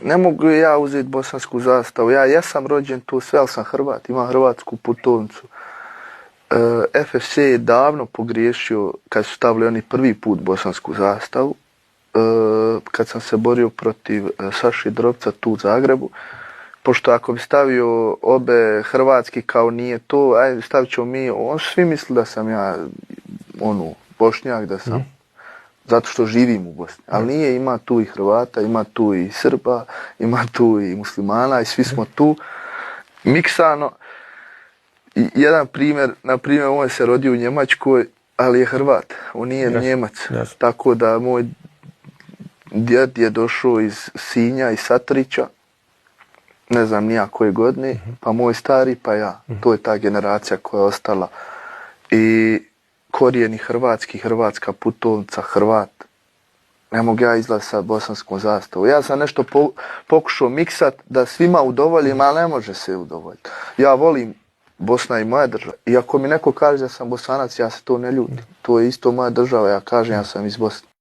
Ne mogu ja uzeti bosansku zastavu. Ja jesam rođen tu sve, ali sam Hrvat. Imam hrvatsku putovnicu. FFC je davno pogriješio kad su stavili oni prvi put bosansku zastavu. Kad sam se borio protiv Saši Drobca tu u Zagrebu. Pošto ako bi stavio obe hrvatski kao nije to, ajde stavit ćemo mi, on svi misli da sam ja Bošnjak, da sam, zato što živim u Bosni. Ali nije, ima tu i Hrvata, ima tu i Srba, ima tu i muslimana i svi smo tu miksano. I jedan primjer, na primjer, on se rodio u Njemačkoj, ali je Hrvat, on nije Njemac. Tako da moj djed je došao iz Sinja, iz Satrića, ne znam nija koje godine, pa moj stari, pa ja. To je ta generacija koja je ostala. I korijeni hrvatski, hrvatska putovnica, Hrvat. Ne mogu ja izlaziti sa bosanskom zastavom. Ja sam nešto pokušao miksat da svima udovoljim, ali ne može se udovoljiti. Ja volim Bosna i moja država. I ako mi neko kaže da sam Bosanac, ja se to ne ljutim. To je isto moja država, ja kažem ja sam iz Bosne.